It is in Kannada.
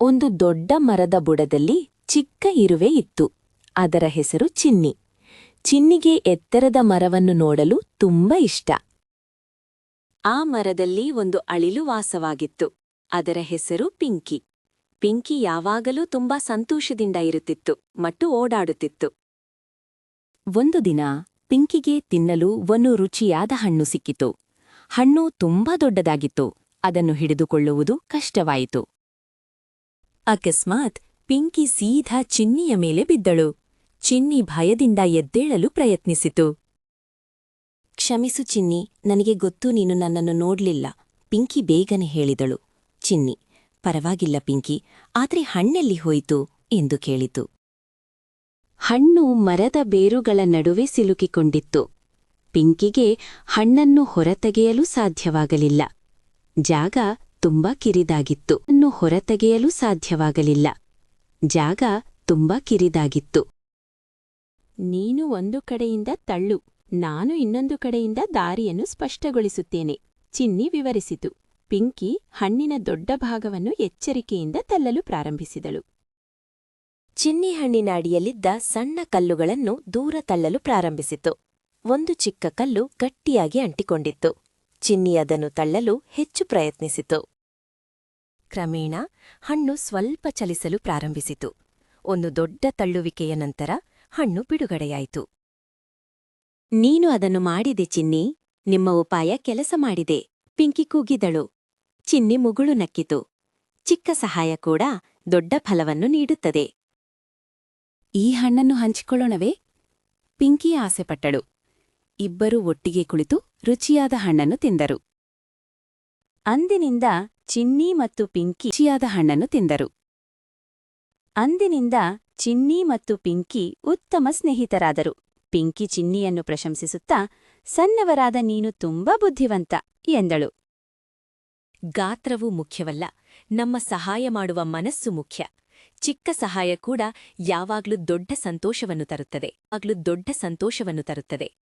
ಒಂದು ದೊಡ್ಡ ಮರದ ಬುಡದಲ್ಲಿ ಚಿಕ್ಕ ಇರುವೆ ಇತ್ತು. ಅದರ ಹೆಸರು ಚಿನ್ನಿ. ಚಿನ್ನಿಗೆ ಎತ್ತರದ ಮರವನ್ನು ನೋಡಲು ತುಂಬ ಇಷ್ಟ. ಆ ಮರದಲ್ಲಿ ಒಂದು ಅಳಿಲು ವಾಸವಾಗಿತ್ತು. ಅದರ ಹೆಸರು ಪಿಂಕಿ. ಪಿಂಕಿ ಯಾವಾಗಲೂ ತುಂಬಾ ಸಂತೋಷದಿಂದ ಇರುತ್ತಿತ್ತು ಮತ್ತು ಓಡಾಡುತ್ತಿತ್ತು. ಒಂದು ದಿನ ಪಿಂಕಿಗೆ ತಿನ್ನಲು ಒಂದು ರುಚಿಯಾದ ಹಣ್ಣು ಸಿಕ್ಕಿತು. ಹಣ್ಣು ತುಂಬಾ ದೊಡ್ಡದಾಗಿತ್ತು. ಅದನ್ನು ಹಿಡಿದುಕೊಳ್ಳುವುದು ಕಷ್ಟವಾಯಿತು. ಅಕಸ್ಮಾತ್ ಪಿಂಕಿ ಸೀದಾ ಚಿನ್ನಿಯ ಮೇಲೆ ಬಿದ್ದಳು. ಚಿನ್ನಿ ಭಯದಿಂದ ಎದ್ದೇಳಲು ಪ್ರಯತ್ನಿಸಿತು. ಕ್ಷಮಿಸು ಚಿನ್ನಿ, ನನಗೆ ಗೊತ್ತು ನೀನು ನನ್ನನ್ನು ನೋಡ್ಲಿಲ್ಲ, ಪಿಂಕಿ ಬೇಗನೆ ಹೇಳಿದಳು. ಚಿನ್ನಿ, ಪರವಾಗಿಲ್ಲ ಪಿಂಕಿ, ಆದ್ರೆ ಹಣ್ಣೆಲ್ಲಿ ಹೋಯಿತು ಎಂದು ಕೇಳಿತು. ಹಣ್ಣು ಮರದ ಬೇರುಗಳ ನಡುವೆ ಸಿಲುಕಿಕೊಂಡಿತ್ತು. ಪಿಂಕಿಗೆ ಹಣ್ಣನ್ನು ಹೊರತೆಗೆಯಲು ಸಾಧ್ಯವಾಗಲಿಲ್ಲ. ಜಾಗ ತುಂಬಾ ಕಿರಿದಾಗಿತ್ತು. ಹೊರತೆಗೆಯಲು ಸಾಧ್ಯವಾಗಲಿಲ್ಲ. ಜಾಗ ತುಂಬಾ ಕಿರಿದಾಗಿತ್ತು. ನೀನು ಒಂದು ಕಡೆಯಿಂದ ತಳ್ಳು, ನಾನು ಇನ್ನೊಂದು ಕಡೆಯಿಂದ ದಾರಿಯನ್ನು ಸ್ಪಷ್ಟಗೊಳಿಸುತ್ತೇನೆ, ಚಿನ್ನಿ ವಿವರಿಸಿತು. ಪಿಂಕಿ ಹಣ್ಣಿನ ದೊಡ್ಡ ಭಾಗವನ್ನು ಎಚ್ಚರಿಕೆಯಿಂದ ತಳ್ಳಲು ಪ್ರಾರಂಭಿಸಿದಳು. ಚಿನ್ನಿ ಹಣ್ಣಿನ ಅಡಿಯಲ್ಲಿದ್ದ ಸಣ್ಣ ಕಲ್ಲುಗಳನ್ನು ದೂರ ತಳ್ಳಲು ಪ್ರಾರಂಭಿಸಿತು. ಒಂದು ಚಿಕ್ಕ ಕಲ್ಲು ಗಟ್ಟಿಯಾಗಿ ಅಂಟಿಕೊಂಡಿತ್ತು. ಚಿನ್ನಿ ಅದನ್ನು ತಳ್ಳಲು ಹೆಚ್ಚು ಪ್ರಯತ್ನಿಸಿತು. ಕ್ರಮೇಣ ಹಣ್ಣು ಸ್ವಲ್ಪ ಚಲಿಸಲು ಪ್ರಾರಂಭಿಸಿತು. ಒಂದು ದೊಡ್ಡ ತಳ್ಳುವಿಕೆಯ ನಂತರ ಹಣ್ಣು ಬಿಡುಗಡೆಯಾಯಿತು. ನೀನು ಅದನ್ನು ಮಾಡಿದೆ ಚಿನ್ನಿ, ನಿಮ್ಮ ಉಪಾಯ ಕೆಲಸ ಮಾಡಿದೆ, ಪಿಂಕಿ ಕೂಗಿದಳು. ಚಿನ್ನಿ ಮುಗುಳು ನಕ್ಕಿತು. ಚಿಕ್ಕ ಸಹಾಯ ಕೂಡ ದೊಡ್ಡ ಫಲವನ್ನು ನೀಡುತ್ತದೆ. ಈ ಹಣ್ಣನ್ನು ಹಂಚಿಕೊಳ್ಳೋಣವೇ? ಪಿಂಕಿ ಆಸೆಪಟ್ಟಳು. ಇಬ್ಬರೂ ಒಟ್ಟಿಗೆ ಕುಳಿತು ರುಚಿಯಾದ ಹಣ್ಣನ್ನು ತಿಂದರು. ಅಂದಿನಿಂದ ಚಿನ್ನಿ ಮತ್ತು ಪಿಂಕಿ ರುಚಿಯಾದ ಹಣ್ಣನ್ನು ತಿಂದರು. ಅಂದಿನಿಂದ ಚಿನ್ನಿ ಮತ್ತು ಪಿಂಕಿ ಉತ್ತಮ ಸ್ನೇಹಿತರಾದರು. ಪಿಂಕಿ ಚಿನ್ನಿಯನ್ನು ಪ್ರಶಂಸಿಸುತ್ತಾ, ಸಣ್ಣವರಾದ ನೀನು ತುಂಬಾ ಬುದ್ಧಿವಂತ ಎಂದಳು. ಗಾತ್ರವು ಮುಖ್ಯವಲ್ಲ, ನಮ್ಮ ಸಹಾಯ ಮಾಡುವ ಮನಸ್ಸು ಮುಖ್ಯ. ಚಿಕ್ಕ ಸಹಾಯ ಕೂಡ ಯಾವಾಗ್ಲೂ ದೊಡ್ಡ ಸಂತೋಷವನ್ನು ತರುತ್ತದೆ.